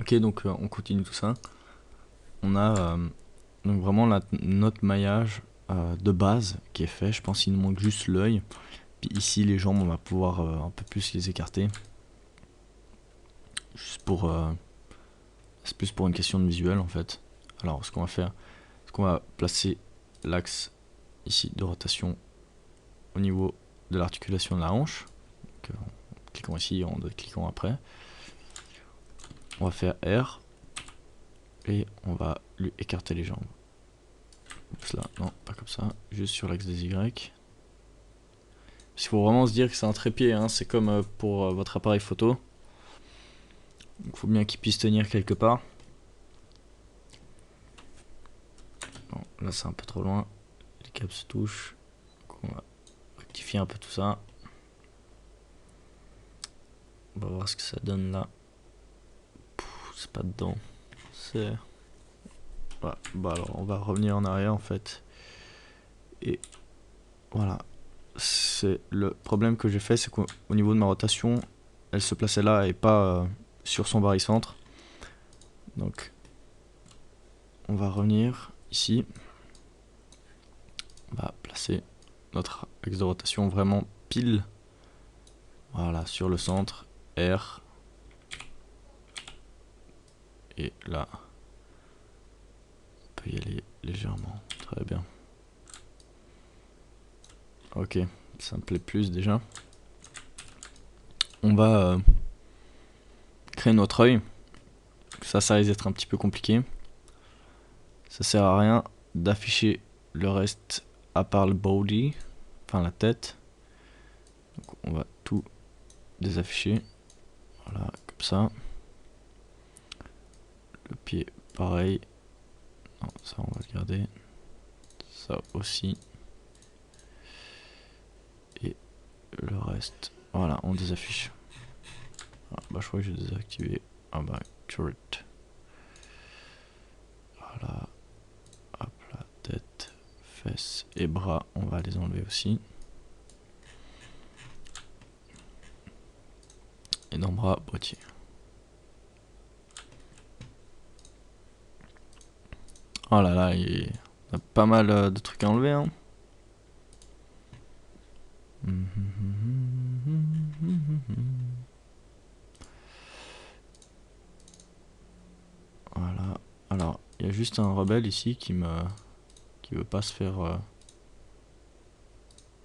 Ok, donc on continue tout ça. On a donc vraiment notre maillage de base qui est fait. Je pense qu'il nous manque juste l'œil. Puis ici, les jambes, on va pouvoir un peu plus les écarter. Juste pour. C'est plus pour une question de visuel en fait. Alors, ce qu'on va faire, c'est qu'on va placer l'axe ici de rotation au niveau de l'articulation de la hanche. Donc, en cliquant ici, en cliquant après. On va faire R et on va lui écarter les jambes. Oups là, non, pas comme ça, juste sur l'axe des Y. Il faut vraiment se dire que c'est un trépied, hein. C'est comme pour votre appareil photo. Il faut bien qu'il puisse tenir quelque part. Bon, là c'est un peu trop loin, les câbles se touchent. Donc on va rectifier un peu tout ça. On va voir ce que ça donne là. C'est pas dedans. C'est... Ouais, bah alors on va revenir en arrière en fait. Et voilà. C'est le problème que j'ai fait, c'est qu'au niveau de ma rotation, elle se plaçait là et pas sur son barycentre. Donc on va revenir ici. On va placer notre axe de rotation vraiment pile. Voilà, sur le centre. R. Et là, on peut y aller légèrement. Très bien. Ok, ça me plaît plus déjà. On va créer notre œil. Ça risque d'être un petit peu compliqué. Ça sert à rien d'afficher le reste à part le body, enfin la tête. Donc on va tout désafficher. Voilà, comme ça. Le pied, pareil. Non, ça on va le garder. Ça aussi. Et le reste, voilà, on désaffiche. Ah, bah je crois que j'ai désactivé. Ah bah, turret. Voilà. Hop là, tête, fesses et bras, on va les enlever aussi. Et dans bras, boîtier. Oh là là, il y a pas mal de trucs à enlever, hein. Voilà. Alors, il y a juste un rebelle ici qui veut pas se faire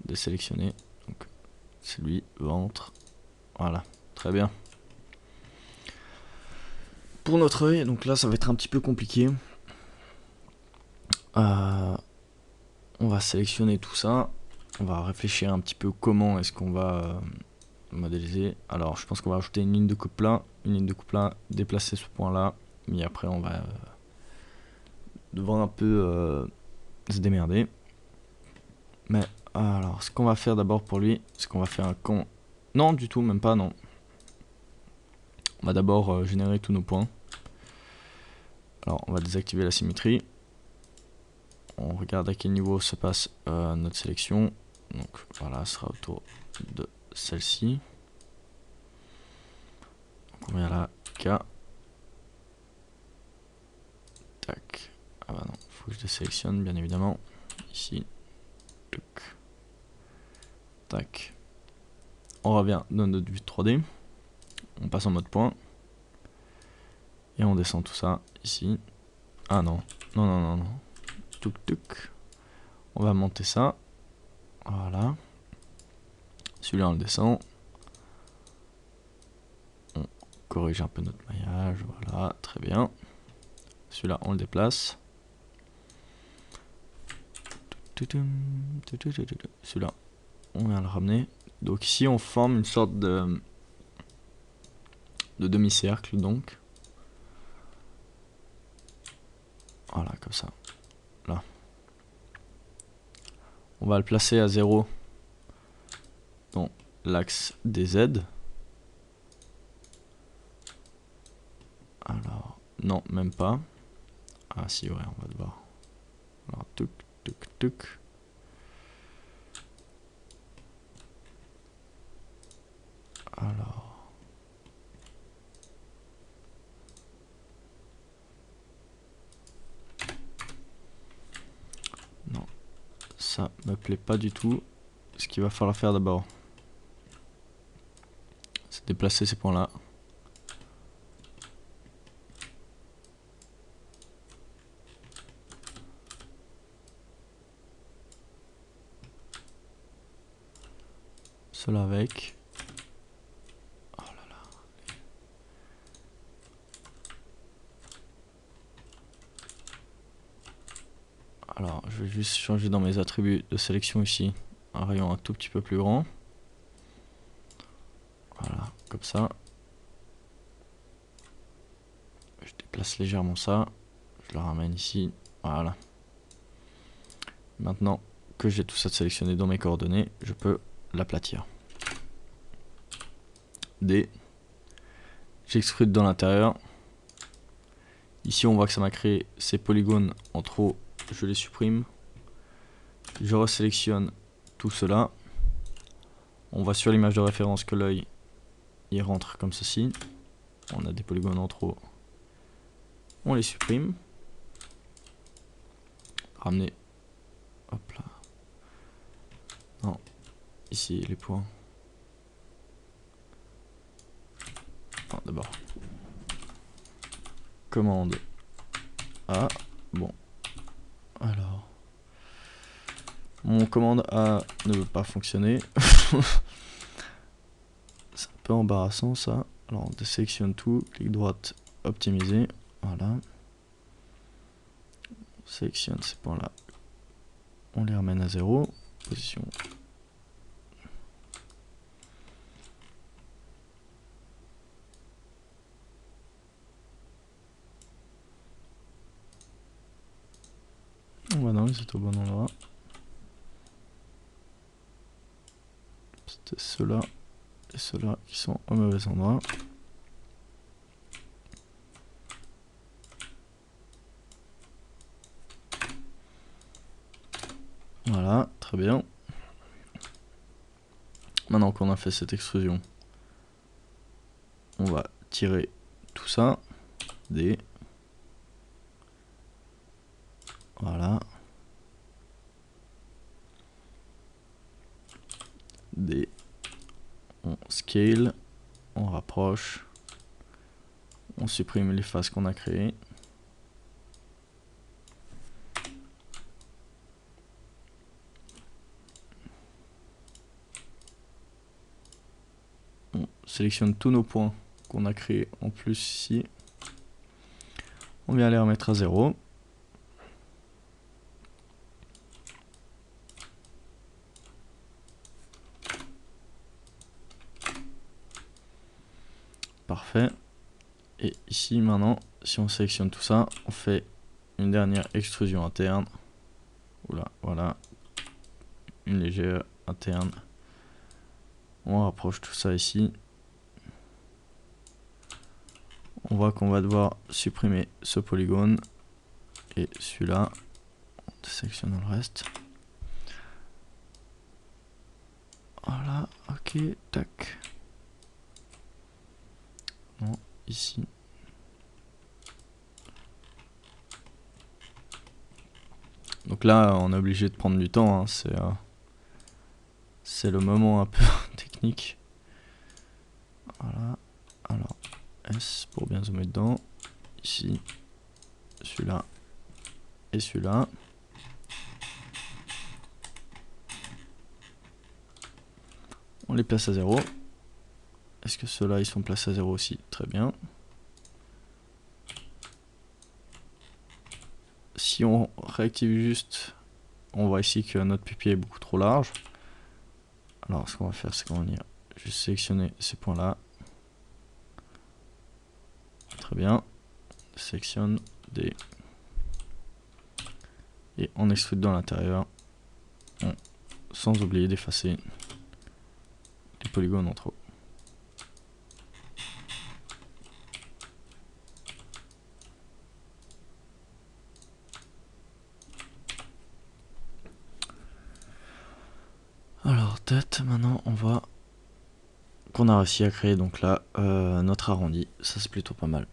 désélectionner. Donc, c'est lui, ventre. Voilà, très bien. Pour notre œil, donc là, ça va être un petit peu compliqué. On va sélectionner tout ça. On va réfléchir un petit peu comment est-ce qu'on va modéliser. Alors, je pense qu'on va ajouter une ligne de coupe là, déplacer ce point là, mais après on va devoir un peu se démerder. Mais alors, ce qu'on va faire d'abord pour lui, c'est qu'on va faire un con. Non, du tout, même pas, non. On va d'abord générer tous nos points. Alors, on va désactiver la symétrie. On regarde à quel niveau se passe notre sélection. Donc voilà, ce sera autour de celle-ci. Donc on vient là, K. Tac. Ah bah non, faut que je désélectionne bien évidemment. Ici. Tuc. Tac. On revient dans notre vue 3D. On passe en mode point. Et on descend tout ça ici. Ah non. Non, non, non, non. Tuc, tuc. On va monter ça. Voilà. Celui-là, on le descend. On corrige un peu notre maillage. Voilà, très bien. Celui-là, on le déplace. Celui-là, on vient le ramener. Donc ici, on forme une sorte de demi-cercle, donc. Voilà, comme ça. Là. On va le placer à 0 dans l'axe des Z. Alors, non, même pas. Ah si, ouais, on va devoir. Alors, tuc, tuc, tuc. Alors. ça me plaît pas du tout. Ce qu'il va falloir faire d'abord, c'est déplacer ces points là. Cela avec. Oh là là. Alors, je vais juste changer dans mes attributs de sélection ici un rayon un tout petit peu plus grand. Voilà, comme ça. Je déplace légèrement ça. Je le ramène ici. Voilà. Maintenant que j'ai tout ça sélectionné dans mes coordonnées, je peux l'aplatir. D. J'extrude dans l'intérieur. Ici, on voit que ça m'a créé ces polygones en trop. Je les supprime. Je resélectionne tout cela. On voit sur l'image de référence que l'œil il rentre comme ceci. On a des polygones en trop. On les supprime. Ramener. Hop là. Non. Ici, les points. Non, d'abord. Commande A. Bon. Alors. Mon commande A ne veut pas fonctionner. C'est un peu embarrassant ça. Alors on désélectionne tout. Clic droite, optimiser. Voilà. On sélectionne ces points là. On les ramène à 0. Position. Voilà, c'est au bon endroit. C'était ceux-là et ceux-là qui sont au mauvais endroit. Voilà, très bien. Maintenant qu'on a fait cette extrusion, on va tirer tout ça. D. Voilà. D. On scale, on rapproche, on supprime les faces qu'on a créées. On sélectionne tous nos points qu'on a créés en plus ici. On vient les remettre à 0. Parfait. Et ici maintenant, si on sélectionne tout ça, on fait une dernière extrusion interne. Oula, voilà. Une légère interne. On rapproche tout ça ici. On voit qu'on va devoir supprimer ce polygone et celui-là. On sélectionne le reste. Voilà, ok, tac. Non, ici. Donc là, on est obligé de prendre du temps, hein. C'est le moment un peu technique. Voilà, alors S pour bien zoomer dedans. Ici, celui-là et celui-là. On les place à 0. Est-ce que ceux-là, ils sont placés à 0 aussi? Très bien. Si on réactive juste, on voit ici que notre pupille est beaucoup trop large. Alors ce qu'on va faire, c'est qu'on va venir juste sélectionner ces points-là. Très bien. Sélectionne des... Et on extrude dans l'intérieur, sans oublier d'effacer les polygones en trop. Alors tête, maintenant on voit qu'on a réussi à créer donc là notre arrondi, ça c'est plutôt pas mal.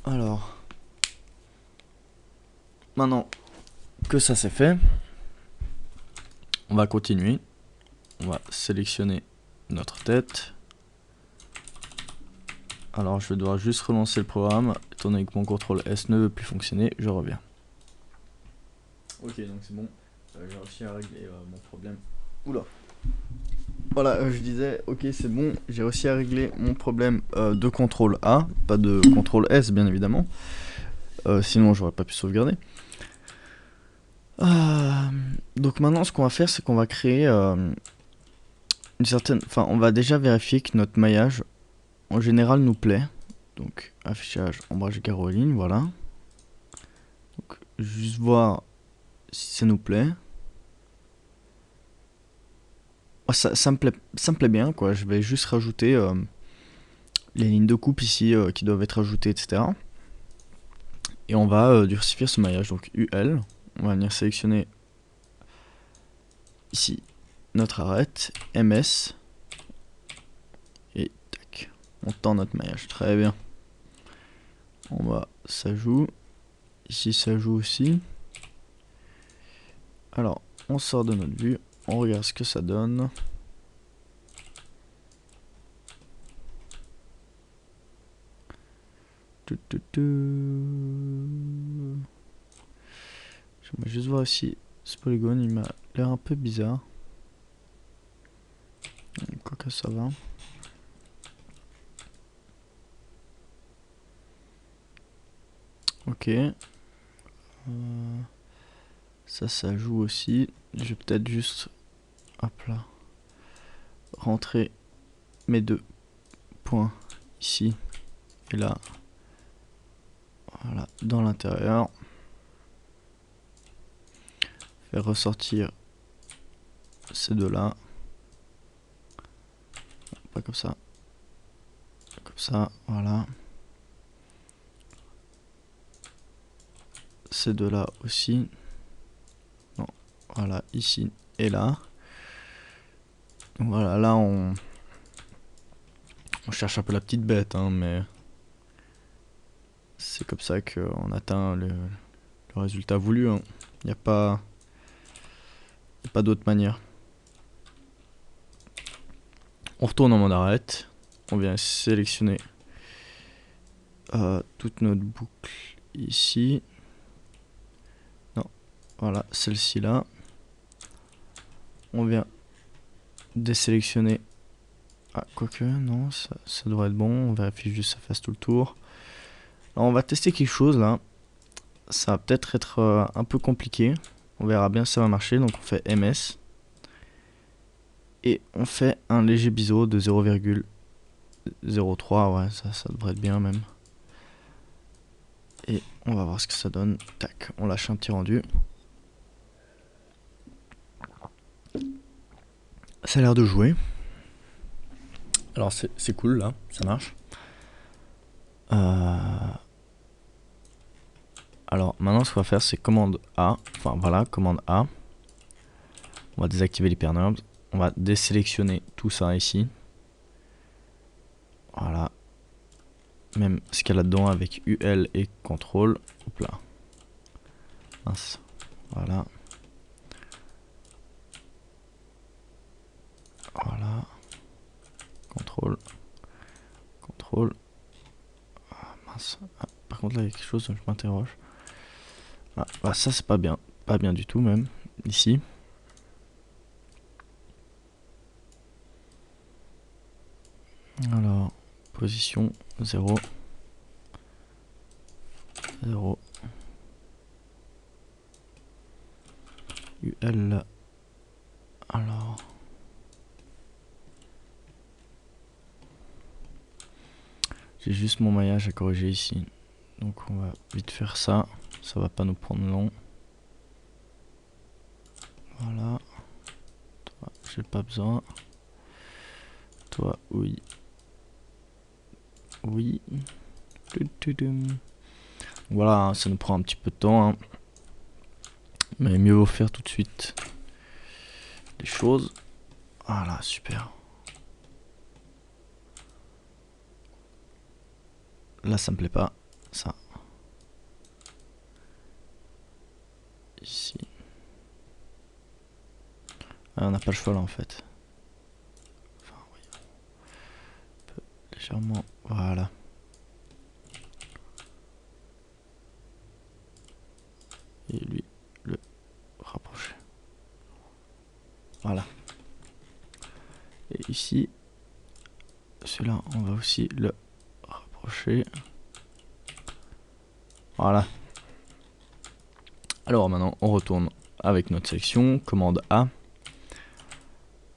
Alors maintenant que ça c'est fait, On va continuer. On va sélectionner notre tête. Alors je vais devoir juste relancer le programme, étant donné que mon CTRL S ne veut plus fonctionner, je reviens. Ok, donc c'est bon, j'ai réussi à régler mon problème. Oula. Voilà, je disais, ok c'est bon, j'ai réussi à régler mon problème de CTRL A, pas de CTRL S bien évidemment, sinon j'aurais pas pu sauvegarder. Donc maintenant ce qu'on va faire c'est qu'on va créer une certaine... Enfin on va déjà vérifier que notre maillage en général nous plaît. Donc affichage, ombrage, garrot, ligne, voilà. Donc juste voir si ça nous plaît. Oh, ça me plaît bien quoi. Je vais juste rajouter les lignes de coupe ici qui doivent être ajoutées, etc. Et on va durcir ce maillage. Donc UL, on va venir sélectionner ici notre arête, MS, et tac, on tend notre maillage. Très bien. En bas, ça joue. Ici, ça joue aussi. Alors, on sort de notre vue, on regarde ce que ça donne. J'aimerais juste voir si ce polygone il m'a l'air un peu bizarre. Quoi que ça va. Ok. Ça joue aussi. Je vais peut-être juste, hop là, rentrer mes deux points ici et là. Voilà, dans l'intérieur. Faire ressortir ces deux-là. Pas comme ça. Comme ça, voilà. Ces deux-là aussi. Non, voilà, ici et là. Donc voilà, là on cherche un peu la petite bête, hein, mais c'est comme ça qu'on atteint le résultat voulu. Hein. Il n'y a pas d'autre manière. On retourne en mode arrête. On vient sélectionner toute notre boucle ici. Non, voilà, celle-ci là. On vient désélectionner. Ah, quoique, non, ça devrait être bon. On vérifie juste que ça fasse tout le tour. Alors, on va tester quelque chose là. Ça va peut-être être un peu compliqué. On verra bien si ça va marcher. Donc on fait MS. Et on fait un léger biseau de 0,03. Ouais, ça devrait être bien même. Et on va voir ce que ça donne. Tac, on lâche un petit rendu. Ça a l'air de jouer. Alors c'est cool là, ça marche. Alors maintenant ce qu'on va faire c'est commande A. Enfin voilà, commande A. On va désactiver l'hypernode. On va désélectionner tout ça ici. Voilà. Même ce qu'il y a là-dedans avec UL et CTRL. Hop là. Mince. Voilà. Voilà. CTRL. CTRL. Ah, mince. Ah, par contre là il y a quelque chose dont je m'interroge. Ah, bah, ça c'est pas bien. Pas bien du tout même. Ici. Alors, position 0. 0. UL. Alors. J'ai juste mon maillage à corriger ici. Donc on va vite faire ça. Ça va pas nous prendre long. Voilà. Toi, j'ai pas besoin. Toi, oui. Oui. Voilà, hein, ça nous prend un petit peu de temps. Hein. Mais mieux vaut faire tout de suite les choses. Voilà, super. Là, ça me plaît pas. Ça. Ici. Ah, on n'a pas le choix là en fait. Enfin, oui. Légèrement, voilà. Et lui, le rapprocher. Voilà. Et ici, celui-là, on va aussi le rapprocher. Voilà. Alors maintenant, on retourne avec notre sélection. Commande A.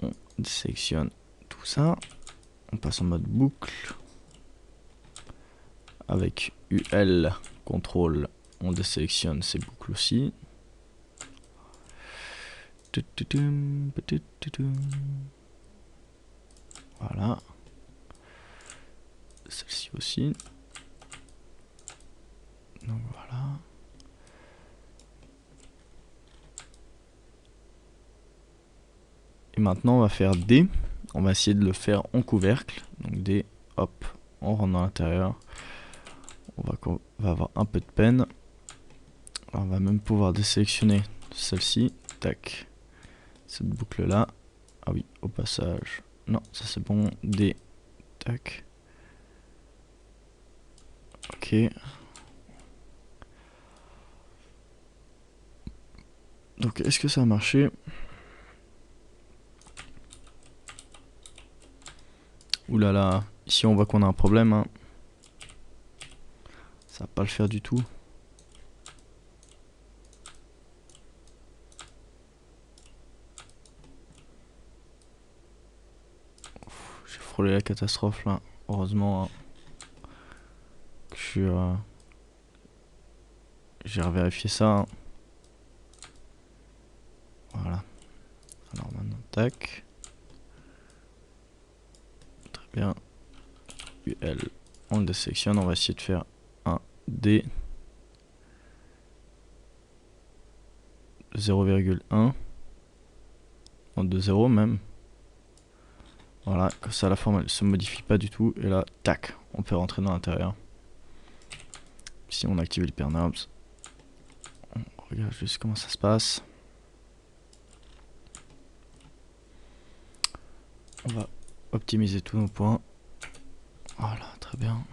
On sélectionne tout ça. On passe en mode boucle. Avec UL, contrôle, on désélectionne ces boucles aussi. Voilà. Celle-ci aussi. Donc voilà. Et maintenant on va faire D. On va essayer de le faire en couvercle. Donc D, hop, on rentre dans l'intérieur. On va avoir un peu de peine. Alors on va même pouvoir désélectionner celle-ci. Tac. Cette boucle là. Ah oui, au passage. Non, ça c'est bon. D. Tac. Ok. Donc est-ce que ça a marché? Ouh là là, ici on voit qu'on a un problème. Hein. Ça va pas le faire du tout. J'ai frôlé la catastrophe là. Heureusement hein, que je suis... j'ai revérifié ça. Hein. Voilà. Alors maintenant, tac. Très bien. UL. On le désélectionne. On va essayer de faire un D. 0,1. De 0 même. Voilà, comme ça la forme elle se modifie pas du tout. Et là, tac, on peut rentrer dans l'intérieur. Ici on active l'hypernobs. On regarde juste comment ça se passe. On va optimiser tous nos points. Voilà, très bien.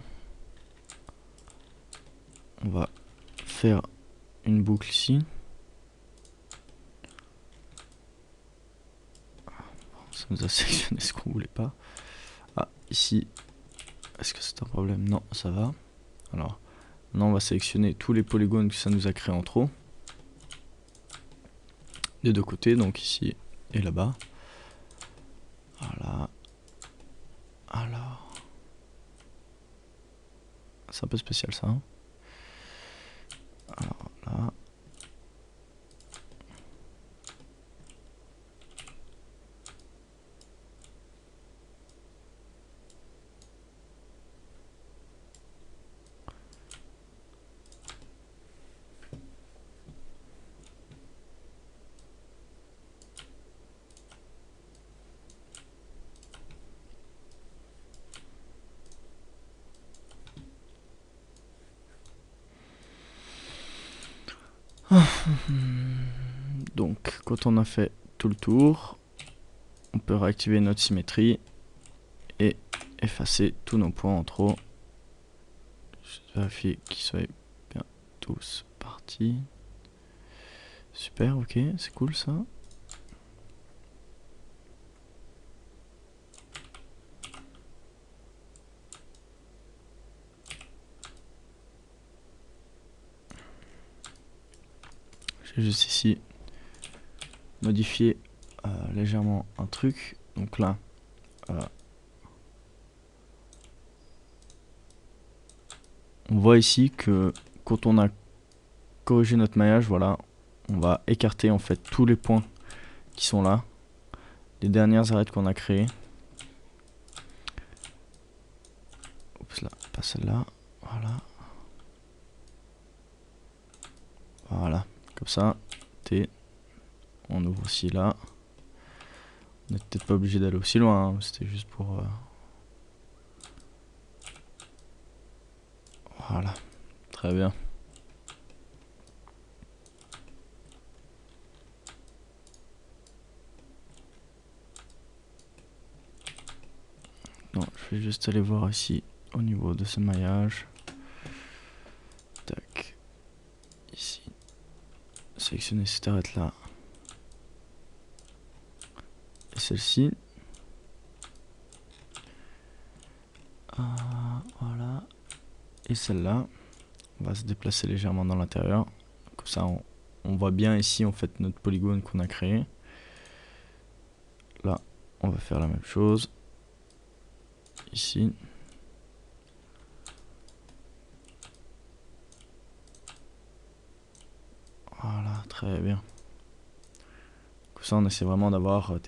On va faire une boucle ici. Ça nous a sélectionné ce qu'on voulait pas. Ah, ici, est-ce que c'est un problème? Non, ça va. Alors, maintenant on va sélectionner tous les polygones que ça nous a créé en trop. Des deux côtés, donc ici et là-bas. Voilà. Alors. C'est un peu spécial ça. Hein. Alors là. Donc, quand on a fait tout le tour, on peut réactiver notre symétrie et effacer tous nos points en trop. Je vérifie qu'ils soient bien tous partis. Super, ok, c'est cool ça. J'ai juste ici modifié légèrement un truc. Donc là, on voit ici que quand on a corrigé notre maillage, voilà, on va écarter en fait tous les points qui sont là. Les dernières arêtes qu'on a créées. Oups là, pas celle-là. Voilà. Voilà. Comme ça, on ouvre aussi là. On n'est peut-être pas obligé d'aller aussi loin, hein. C'était juste pour... Voilà. Très bien. je vais juste aller voir ici au niveau de ce maillage. Tac. Ici. Sélectionner cette arête là. Et celle-ci. Voilà. Et celle-là. On va se déplacer légèrement dans l'intérieur. Comme ça, on voit bien ici en fait notre polygone qu'on a créé. Là, on va faire la même chose. Ici. Voilà, très bien. Comme ça, on essaie vraiment d'avoir un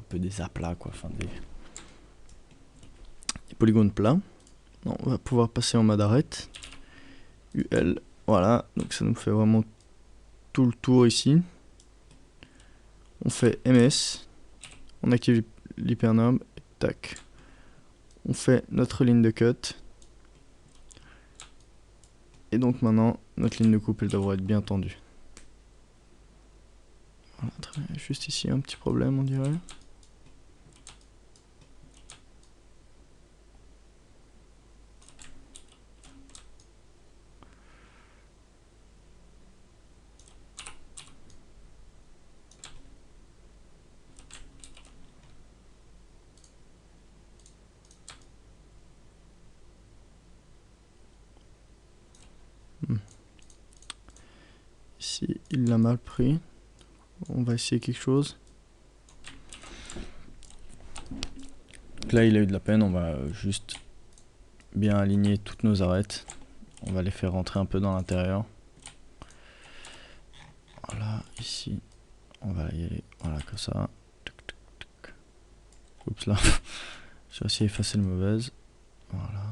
peu des aplats, quoi. Enfin, des polygones plats. Non, on va pouvoir passer en mode arête. UL, voilà. Donc ça nous fait vraiment tout le tour ici. On fait MS. On active l'hypernorme. Tac. On fait notre ligne de cut. Et donc maintenant, notre ligne de coupe, elle devrait être bien tendue. Voilà, très bien. Juste ici, un petit problème, on dirait. Ici, il l'a mal pris. On va essayer quelque chose. Donc là, il a eu de la peine. On va juste bien aligner toutes nos arêtes. On va les faire rentrer un peu dans l'intérieur. Voilà, ici. On va y aller. Voilà, comme ça. Oups, là. J'ai essayé d'effacer le mauvaise. Voilà.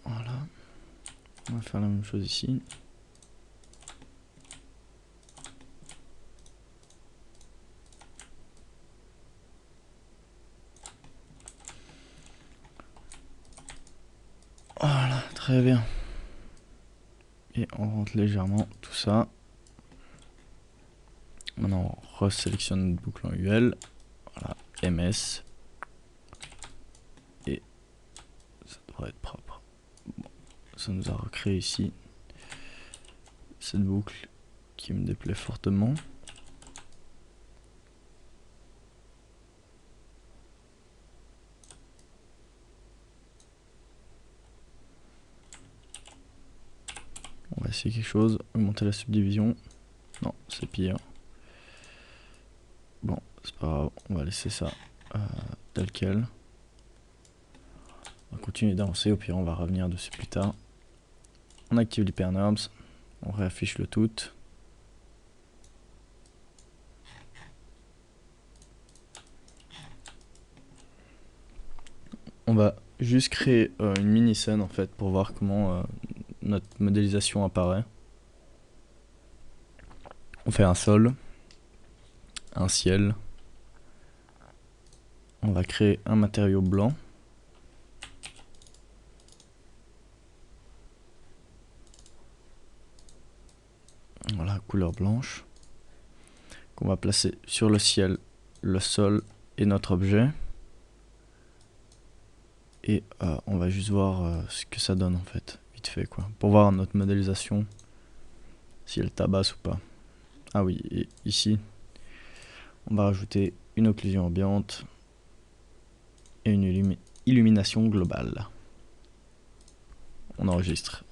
Voilà. On va faire la même chose ici. Voilà, très bien. Et on rentre légèrement tout ça. Maintenant, on resélectionne notre boucle en UL. Voilà, MS. Et ça devrait être propre. Bon, ça nous a recréé ici cette boucle qui me déplaît fortement. On va essayer quelque chose, augmenter la subdivision. Non, c'est pire. Bon, c'est pas grave, on va laisser ça tel quel. On va continuer d'avancer, au pire on va revenir dessus plus tard. On active l'hypernorms, on réaffiche le tout. On va juste créer une mini scène en fait pour voir comment notre modélisation apparaît. On fait un sol, un ciel. On va créer un matériau blanc. Voilà, couleur blanche. Qu'on va placer sur le ciel, le sol et notre objet. Et on va juste voir ce que ça donne en fait, vite fait quoi. Pour voir notre modélisation, si elle tabasse ou pas. Ah oui, et ici, on va rajouter une occlusion ambiante et une illumination globale. On enregistre.